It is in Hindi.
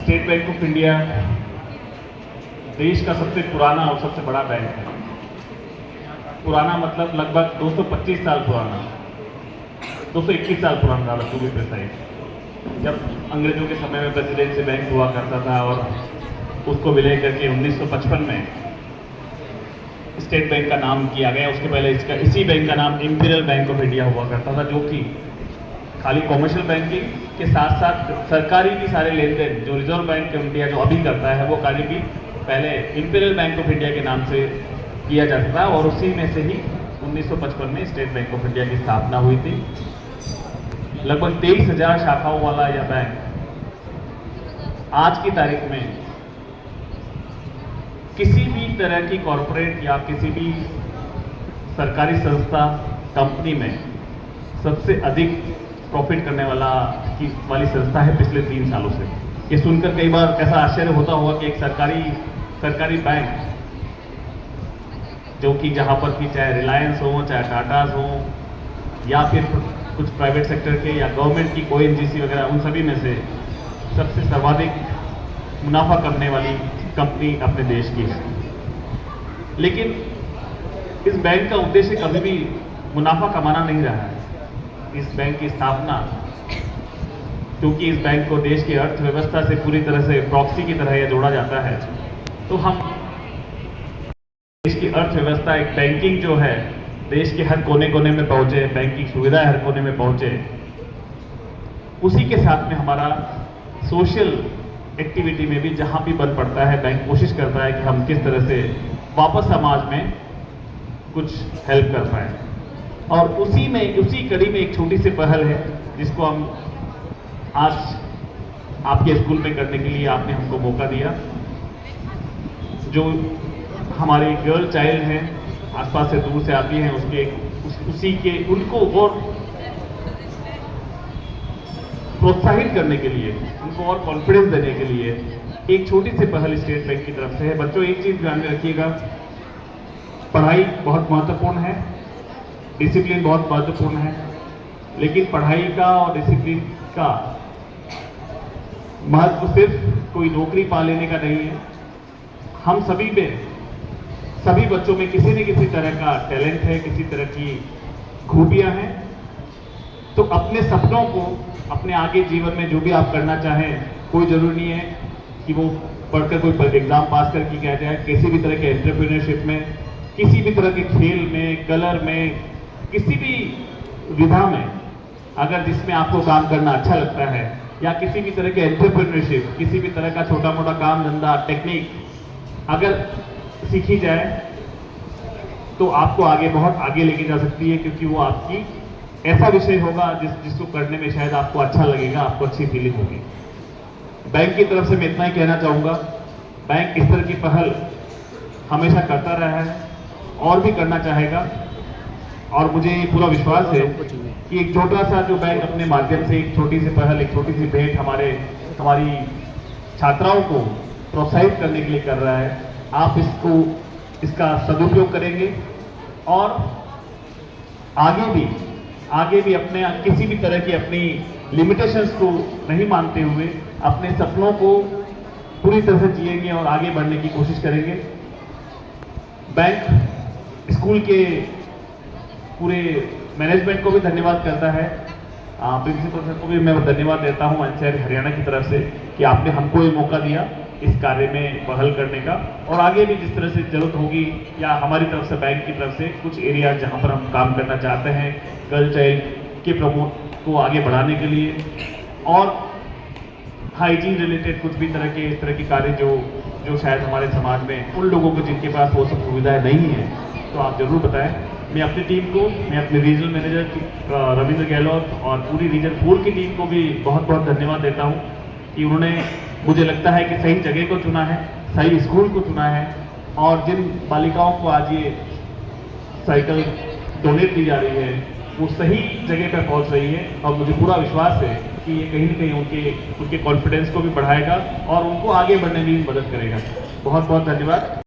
स्टेट बैंक ऑफ इंडिया देश का सबसे पुराना और सबसे बड़ा बैंक है। पुराना मतलब लगभग 225 साल पुराना, 221 साल पुराना टू बी प्रिसाइज। जब अंग्रेजों के समय में प्रेसिडेंसी बैंक हुआ करता था और उसको विलय करके 1955 में स्टेट बैंक का नाम किया गया। उसके पहले इसी बैंक का नाम इंपीरियल बैंक ऑफ इंडिया हुआ करता था, जो कि खाली कॉमर्शियल बैंकिंग के साथ साथ सरकारी भी सारे लेन देन जो रिजर्व बैंक ऑफ इंडिया जो अभी करता है वो कार्य भी पहले इंपीरियल बैंक ऑफ इंडिया के नाम से किया जाता था। और उसी में से ही 1955 में स्टेट बैंक ऑफ इंडिया की स्थापना हुई थी। लगभग 23,000 शाखाओं वाला यह बैंक आज की तारीख में किसी भी तरह की कॉरपोरेट या किसी भी सरकारी संस्था कंपनी में सबसे अधिक प्रॉफिट करने वाली संस्था है पिछले 3 सालों से। ये सुनकर कई बार ऐसा आश्चर्य होता होगा कि एक सरकारी बैंक जो कि जहां पर कि चाहे रिलायंस हो, चाहे टाटास हो, या फिर कुछ प्राइवेट सेक्टर के या गवर्नमेंट की ONGC वगैरह, उन सभी में से सबसे सर्वाधिक मुनाफा करने वाली कंपनी अपने देश की है। लेकिन इस बैंक का उद्देश्य कभी भी मुनाफा कमाना नहीं रहा है। इस बैंक की स्थापना, क्योंकि इस बैंक को देश की अर्थव्यवस्था से पूरी तरह से प्रॉक्सी की तरह जोड़ा जाता है, तो हम देश की अर्थव्यवस्था, एक बैंकिंग जो है देश के हर कोने कोने में पहुंचे, बैंकिंग सुविधा हर कोने में पहुंचे, उसी के साथ में हमारा सोशल एक्टिविटी में भी जहां भी बन पड़ता है, बैंक कोशिश करता है कि हम किस तरह से वापस समाज में कुछ हेल्प कर पाए। और उसी कड़ी में एक छोटी सी पहल है जिसको हम आज आपके स्कूल में करने के लिए आपने हमको मौका दिया। जो हमारे गर्ल चाइल्ड हैं, आसपास से दूर से आती हैं, उनको और प्रोत्साहित करने के लिए, उनको और कॉन्फिडेंस देने के लिए एक छोटी सी पहल स्टेट बैंक की तरफ से है। बच्चों, एक चीज ध्यान में रखिएगा, पढ़ाई बहुत महत्वपूर्ण है, डिसिप्लिन बहुत महत्वपूर्ण है, लेकिन पढ़ाई का और डिसिप्लिन का महत्व सिर्फ कोई नौकरी पा लेने का नहीं है। हम सभी बच्चों में किसी न किसी तरह का टैलेंट है, किसी तरह की खूबियां हैं। तो अपने सपनों को, अपने आगे जीवन में जो भी आप करना चाहें, कोई जरूरी नहीं है कि वो पढ़कर कोई एग्जाम पास करके क्या जाए। किसी भी तरह के एंटरप्रेन्योरशिप में, किसी भी तरह के खेल में, कलर में, किसी भी विधा में अगर जिसमें आपको काम करना अच्छा लगता है, या किसी भी तरह के एंटरप्रेन्योरशिप, किसी भी तरह का छोटा मोटा काम धंधा, टेक्निक अगर सीखी जाए तो आपको बहुत आगे लेके जा सकती है, क्योंकि वो आपकी ऐसा विषय होगा जिसको करने में शायद आपको अच्छा लगेगा, आपको अच्छी फीलिंग होगी। बैंक की तरफ से मैं इतना ही कहना चाहूंगा, बैंक इस तरह की पहल हमेशा करता रहा है और भी करना चाहेगा। और मुझे पूरा विश्वास है कि एक छोटा सा जो बैंक अपने माध्यम से एक छोटी सी पहल, एक छोटी सी भेंट हमारी छात्राओं को प्रोत्साहित करने के लिए कर रहा है, आप इसका सदुपयोग करेंगे और आगे भी अपने किसी भी तरह की अपनी लिमिटेशंस को नहीं मानते हुए अपने सपनों को पूरी तरह से जिएंगे और आगे बढ़ने की कोशिश करेंगे। बैंक स्कूल के पूरे मैनेजमेंट को भी धन्यवाद करता है, प्रिंसिपल सर को भी मैं धन्यवाद देता हूं एनसीआर हरियाणा की तरफ से कि आपने हमको ये मौका दिया इस कार्य में पहल करने का। और आगे भी जिस तरह से जरूरत होगी या हमारी तरफ से, बैंक की तरफ से कुछ एरिया जहां पर हम काम करना चाहते हैं गर्ल चाइल्ड के प्रमोट को आगे बढ़ाने के लिए, और हाइजीन रिलेटेड कुछ भी इस तरह के कार्य जो शायद हमारे समाज में उन लोगों को जिनके पास वो सब सुविधाएं नहीं है, तो आप जरूर बताएं। मैं अपनी टीम को, मैं अपने रीजनल मैनेजर रविंद्र गहलोत और पूरी रीजन 4 की टीम को भी बहुत बहुत धन्यवाद देता हूं कि उन्होंने, मुझे लगता है कि सही जगह को चुना है, सही स्कूल को चुना है, और जिन बालिकाओं को आज ये साइकिल डोनेट की जा रही है वो सही जगह पर पहुंच रही है। और मुझे पूरा विश्वास है कि ये कहीं न कहीं उनके कॉन्फिडेंस को भी बढ़ाएगा और उनको आगे बढ़ने में भी मदद करेगा। बहुत बहुत धन्यवाद।